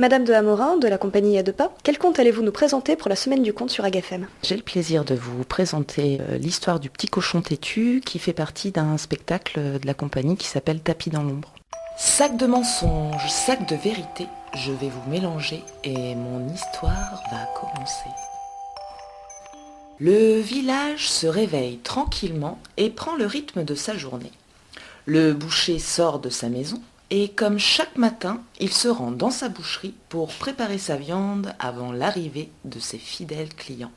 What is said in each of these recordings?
Madame de Hamorin, de la compagnie à deux pas, quel conte allez-vous nous présenter pour la semaine du conte sur AgFM? J'ai le plaisir de vous présenter l'histoire du petit cochon têtu qui fait partie d'un spectacle de la compagnie qui s'appelle Tapis dans l'ombre. Sac de mensonges, sac de vérité, je vais vous mélanger et mon histoire va commencer. Le village se réveille tranquillement et prend le rythme de sa journée. Le boucher sort de sa maison et comme chaque matin, il se rend dans sa boucherie pour préparer sa viande avant l'arrivée de ses fidèles clients.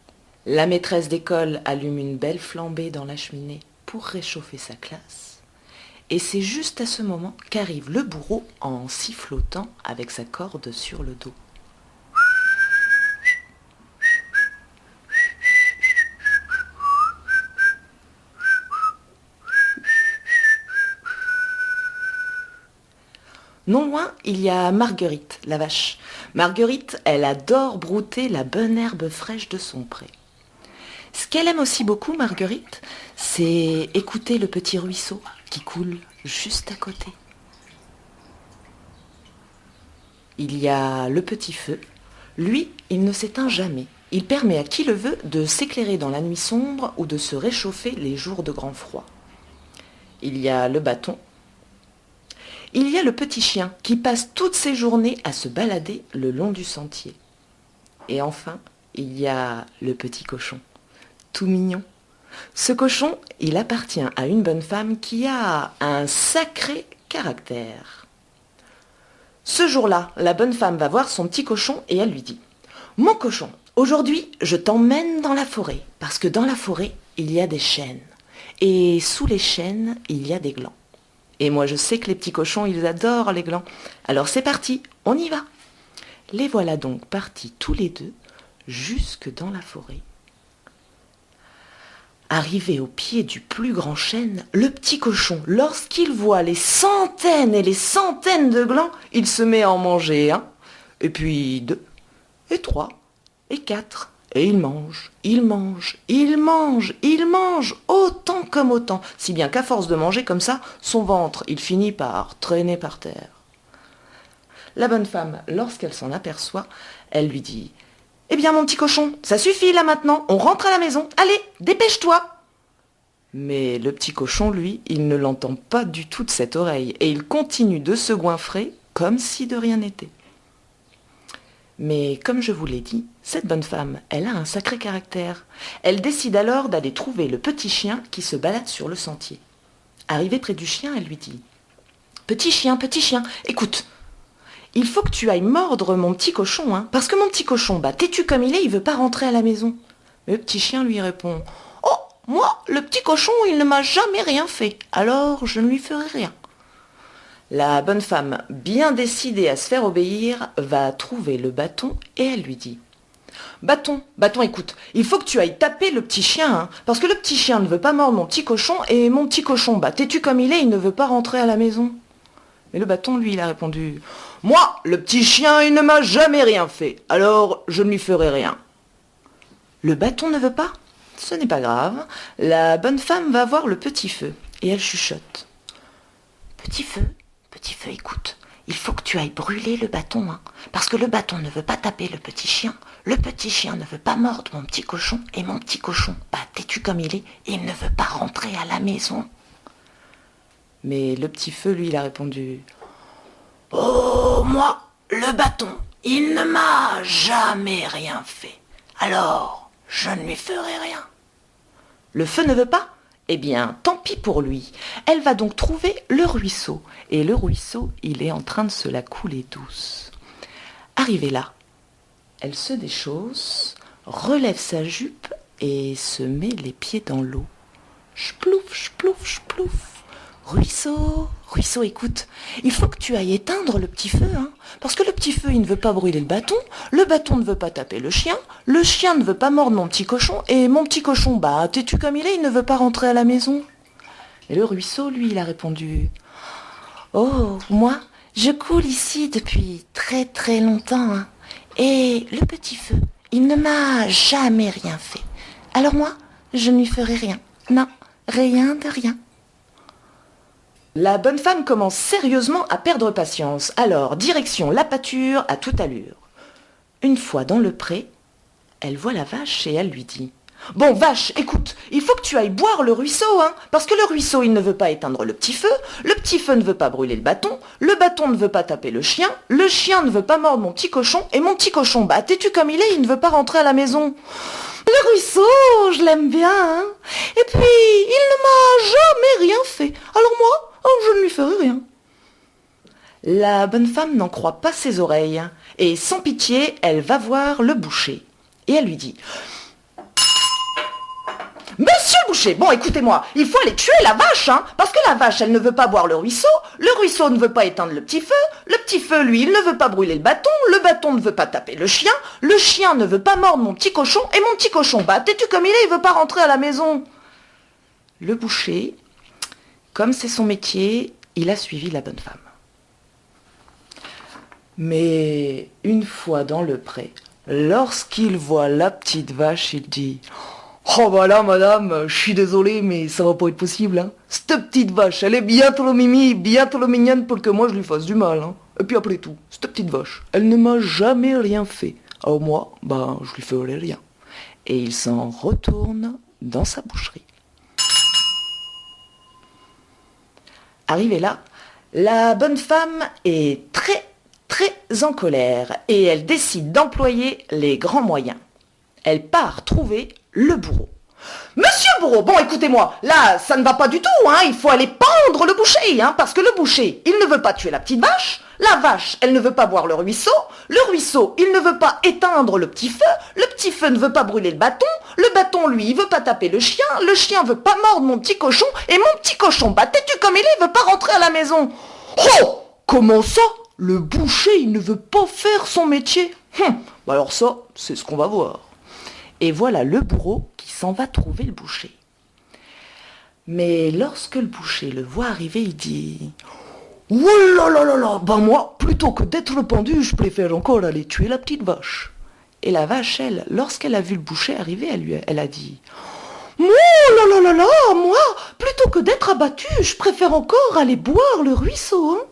La maîtresse d'école allume une belle flambée dans la cheminée pour réchauffer sa classe. Et c'est juste à ce moment qu'arrive le bourreau en sifflotant avec sa corde sur le dos. Non loin, il y a Marguerite, la vache. Marguerite, elle adore brouter la bonne herbe fraîche de son pré. Ce qu'elle aime aussi beaucoup, Marguerite, c'est écouter le petit ruisseau qui coule juste à côté. Il y a le petit feu. Lui, il ne s'éteint jamais. Il permet à qui le veut de s'éclairer dans la nuit sombre ou de se réchauffer les jours de grand froid. Il y a le bâton. Il y a le petit chien qui passe toutes ses journées à se balader le long du sentier. Et enfin, il y a le petit cochon, tout mignon. Ce cochon, il appartient à une bonne femme qui a un sacré caractère. Ce jour-là, la bonne femme va voir son petit cochon et elle lui dit « Mon cochon, aujourd'hui, je t'emmène dans la forêt, parce que dans la forêt, il y a des chênes. Et sous les chênes, il y a des glands. Et moi, je sais que les petits cochons, ils adorent les glands. Alors c'est parti, on y va. » Les voilà donc partis tous les deux, jusque dans la forêt. Arrivé au pied du plus grand chêne, le petit cochon, lorsqu'il voit les centaines et les centaines de glands, il se met à en manger un, et puis deux, et trois, et quatre. Et il mange, il mange, il mange, il mange, autant comme autant, si bien qu'à force de manger comme ça, son ventre, il finit par traîner par terre. La bonne femme, lorsqu'elle s'en aperçoit, elle lui dit « Eh bien mon petit cochon, ça suffit là maintenant, on rentre à la maison, allez, dépêche-toi !» Mais le petit cochon, lui, il ne l'entend pas du tout de cette oreille, et il continue de se goinfrer comme si de rien n'était. Mais comme je vous l'ai dit, cette bonne femme, elle a un sacré caractère. Elle décide alors d'aller trouver le petit chien qui se balade sur le sentier. Arrivée près du chien, elle lui dit « petit chien, écoute, il faut que tu ailles mordre mon petit cochon, hein, parce que mon petit cochon, têtu comme il veut pas rentrer à la maison. » Mais le petit chien lui répond « Oh, moi, le petit cochon, il ne m'a jamais rien fait, alors je ne lui ferai rien. » La bonne femme, bien décidée à se faire obéir, va trouver le bâton et elle lui dit « Bâton, écoute, il faut que tu ailles taper le petit chien, hein, parce que le petit chien ne veut pas mordre mon petit cochon et mon petit cochon, têtu comme il ne veut pas rentrer à la maison. » Et le bâton, lui, il a répondu « Moi, le petit chien, il ne m'a jamais rien fait, alors je ne lui ferai rien. » Le bâton ne veut pas? Ce n'est pas grave. La bonne femme va voir le petit feu et elle chuchote « Petit feu, écoute, il faut que tu ailles brûler le bâton, hein, parce que le bâton ne veut pas taper le petit chien ne veut pas mordre mon petit cochon, et mon petit cochon, têtu comme il ne veut pas rentrer à la maison. » Mais le petit feu, lui, il a répondu « Oh, moi, le bâton, il ne m'a jamais rien fait, alors je ne lui ferai rien. » Le feu ne veut pas? Eh bien, tant pis pour lui. Elle va donc trouver le ruisseau. Et le ruisseau, il est en train de se la couler douce. Arrivée là, elle se déchausse, relève sa jupe et se met les pieds dans l'eau. Splouf, splouf, splouf. Ruisseau, écoute, il faut que tu ailles éteindre le petit feu, hein, parce que le petit feu, il ne veut pas brûler le bâton ne veut pas taper le chien ne veut pas mordre mon petit cochon, et mon petit cochon, têtu comme il ne veut pas rentrer à la maison. Et le ruisseau, lui, il a répondu « Oh, moi, je coule ici depuis très très longtemps, hein, et le petit feu, il ne m'a jamais rien fait. Alors moi, je ne lui ferai rien. Non, rien de rien. » La bonne femme commence sérieusement à perdre patience. Alors, direction la pâture à toute allure. Une fois dans le pré, elle voit la vache et elle lui dit « Bon, vache, écoute, il faut que tu ailles boire le ruisseau, hein, parce que le ruisseau, il ne veut pas éteindre le petit feu ne veut pas brûler le bâton ne veut pas taper le chien ne veut pas mordre mon petit cochon, et mon petit cochon, bah, têtu comme il ne veut pas rentrer à la maison. Le ruisseau, je l'aime bien, hein, et puis, il ne m'a jamais rien fait, alors moi, je ne lui ferai rien. » La bonne femme n'en croit pas ses oreilles, et sans pitié, elle va voir le boucher, et elle lui dit « Monsieur le boucher, bon, écoutez-moi, il faut aller tuer la vache, hein, parce que la vache, elle ne veut pas boire le ruisseau ne veut pas éteindre le petit feu, lui, il ne veut pas brûler le bâton ne veut pas taper le chien ne veut pas mordre mon petit cochon, et mon petit cochon, bah, têtu comme il veut pas rentrer à la maison. » Le boucher, comme c'est son métier, il a suivi la bonne femme. Mais une fois dans le pré, lorsqu'il voit la petite vache, il dit « Oh bah là, madame, je suis désolé, mais ça va pas être possible, hein. Cette petite vache, elle est bien trop mimi, bien trop mignonne pour que moi je lui fasse du mal, hein. Et puis après tout, cette petite vache, elle ne m'a jamais rien fait. Alors moi, bah, je lui ferai rien. » Et il s'en retourne dans sa boucherie. Arrivée là, la bonne femme est très en colère et elle décide d'employer les grands moyens. Elle part trouver le bourreau. « Monsieur le bourreau, bon, écoutez-moi, là, ça ne va pas du tout, hein, il faut aller pendre le boucher, hein, parce que le boucher, il ne veut pas tuer la petite vache, la vache, elle ne veut pas boire le ruisseau, il ne veut pas éteindre le petit feu ne veut pas brûler le bâton, lui, il veut pas taper le chien veut pas mordre mon petit cochon, et mon petit cochon, bah, têtu comme il veut pas rentrer à la maison. » Oh, comment ça? Le boucher, il ne veut pas faire son métier. Bah alors ça, c'est ce qu'on va voir. Et voilà le bourreau qui s'en va trouver le boucher. Mais lorsque le boucher le voit arriver, il dit « Oh là là là là, bah moi, plutôt que d'être pendu, je préfère encore aller tuer la petite vache. » Et la vache, elle, lorsqu'elle a vu le boucher arriver, elle a dit « Oh là là là là, moi, plutôt que d'être abattu, je préfère encore aller boire le ruisseau, hein. »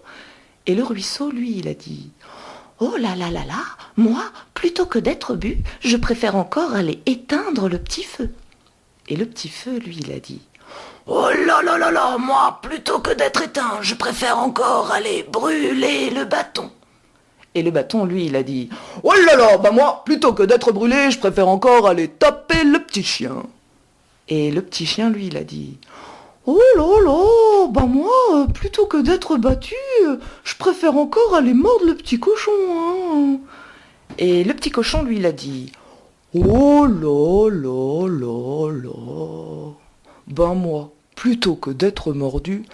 Et le ruisseau, lui, il a dit « Oh là là là là, moi, plutôt que d'être bu, je préfère encore aller éteindre le petit feu. » Et le petit feu, lui, il a dit « Oh là là là là, moi, plutôt que d'être éteint, je préfère encore aller brûler le bâton. » Et le bâton, lui, il a dit « Oh là là, bah moi, plutôt que d'être brûlé, je préfère encore aller taper le petit chien. » Et le petit chien, lui, il a dit « Oh là là, bah moi, plutôt que d'être battu, je préfère encore aller mordre le petit cochon, hein. » Et le petit cochon, lui, il a dit « Oh là là là là, ben moi, plutôt que d'être mordu,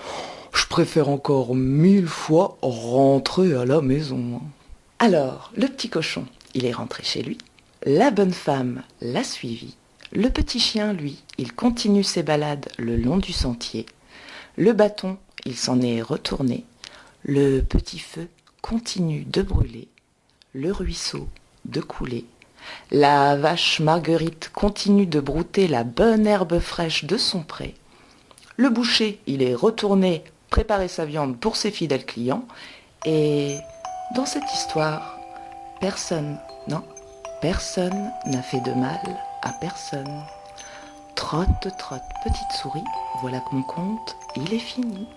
je préfère encore 1000 fois rentrer à la maison. » Alors, le petit cochon, il est rentré chez lui, la bonne femme l'a suivi, le petit chien, lui, il continue ses balades le long du sentier, le bâton, il s'en est retourné, le petit feu continue de brûler, le ruisseau de couler, la vache Marguerite continue de brouter la bonne herbe fraîche de son pré, le boucher, il est retourné préparer sa viande pour ses fidèles clients, et dans cette histoire, personne n'a fait de mal à personne. Trotte, trotte, petite souris, voilà que mon conte, il est fini.